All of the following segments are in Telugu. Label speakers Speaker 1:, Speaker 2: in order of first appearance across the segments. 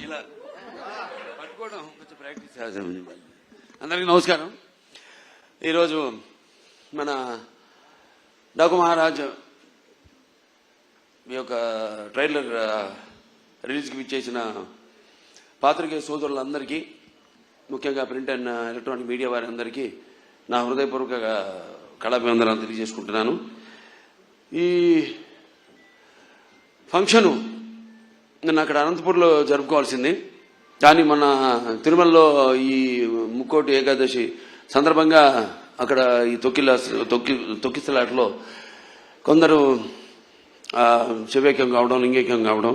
Speaker 1: ఇలా పట్టుకోవడం కొంచెం ప్రాక్టీస్ చేద్దాం. అందరికీ నమస్కారం. ఈరోజు మన డాకు మహారాజ్ మీ యొక్క ట్రైలర్ రిలీజ్కి ఇచ్చేసిన పాత్రికేయ సోదరులందరికీ, ముఖ్యంగా ప్రింట్ అండ్ ఎలక్ట్రానిక్ మీడియా వారి అందరికీ నా హృదయపూర్వక కళాభివందనాలు తెలియజేసుకుంటున్నాను. ఈ ఫంక్షను నిన్న అక్కడ అనంతపూర్లో జరుపుకోవాల్సింది, కానీ మన తిరుమలలో ఈ ముక్కోటి ఏకాదశి సందర్భంగా అక్కడ ఈ తొక్కిసలాటలో కొందరు శివైక్యం కావడం, లింగైక్యం కావడం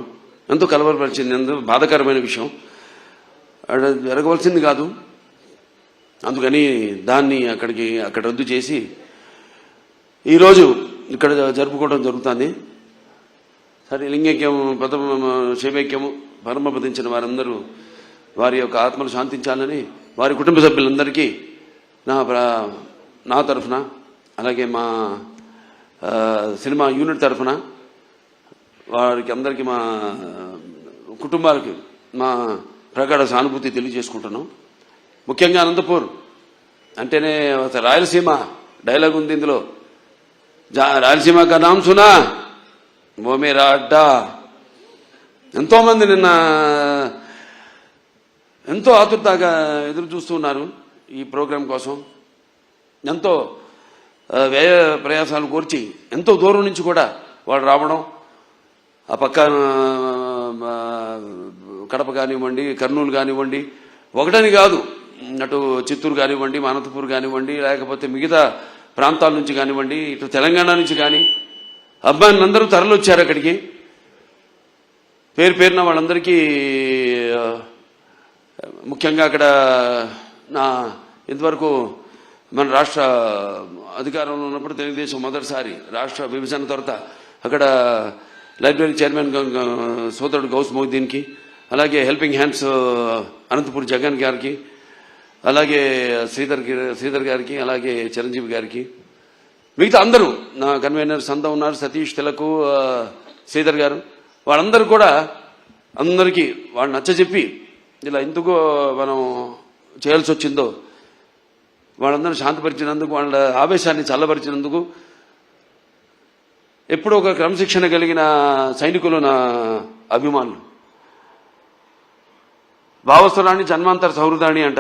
Speaker 1: ఎంతో కలవరపరిచింది. ఎంతో బాధాకరమైన విషయం. జరగవలసింది కాదు. అందుకని దాన్ని అక్కడ రద్దు చేసి ఈరోజు ఇక్కడ జరుపుకోవడం జరుగుతుంది. సరే, లింగైక్యం శైవైక్యము పరమపదించిన వారందరూ వారి యొక్క ఆత్మలు శాంతించాలని వారి కుటుంబ సభ్యులందరికీ నా తరఫున, అలాగే మా సినిమా యూనిట్ తరఫున వారికి అందరికీ, మా కుటుంబాలకి మా ప్రగాఢ సానుభూతి తెలియజేసుకుంటున్నాం. ముఖ్యంగా అనంతపూర్ అంటేనే రాయలసీమ డైలాగ్ ఉంది ఇందులో. రాయలసీమ కా నామ్ సునా ఓ మేరా అడ్డా. ఎంతోమంది నిన్న ఎంతో ఆతురతగా ఎదురు చూస్తున్నారు ఈ ప్రోగ్రాం కోసం. ఎంతో వ్యయ ప్రయాసాలు కోర్చి ఎంతో దూరం నుంచి కూడా వాళ్ళు రావడం, ఆ పక్క కడప కానివ్వండి, కర్నూలు కానివ్వండి, ఒకటని కాదు, అటు చిత్తూరు కానివ్వండి, అనంతపూర్ కానివ్వండి, లేకపోతే మిగతా ప్రాంతాల నుంచి కానివ్వండి, ఇటు తెలంగాణ నుంచి కానీ అబ్బాయిలందరూ తరలొచ్చారు అక్కడికి. పేరున వాళ్ళందరికీ ముఖ్యంగా అక్కడ ఇంతవరకు మన రాష్ట్ర అధికారంలో ఉన్నప్పుడు తెలుగుదేశం మొదటిసారి రాష్ట్ర విభజన తర్వాత అక్కడ లైబ్రరీ చైర్మన్ సోదరుడు గౌస్ మొహద్దీన్కి, అలాగే హెల్పింగ్ హ్యాండ్స్ అనంతపూర్ జగన్ గారికి, అలాగే శ్రీధర్ గారికి, అలాగే చిరంజీవి గారికి, మిగతా అందరూ నా కన్వీనర్ సంద ఉన్నారు, సతీష్ తిలకు, శ్రీధర్ గారు, వాళ్ళందరూ కూడా అందరికీ వాళ్ళు నచ్చజెప్పి ఇలా ఎందుకు మనం చేయాల్సి వచ్చిందో వాళ్ళందరూ శాంతపరిచినందుకు, వాళ్ళ ఆవేశాన్ని చల్లబరిచినందుకు, ఎప్పుడూ ఒక క్రమశిక్షణ కలిగిన సైనికులు నా అభిమానులు. భావస్వరాన్ని జన్మాంతర సౌహృదాన్ని అంటారు.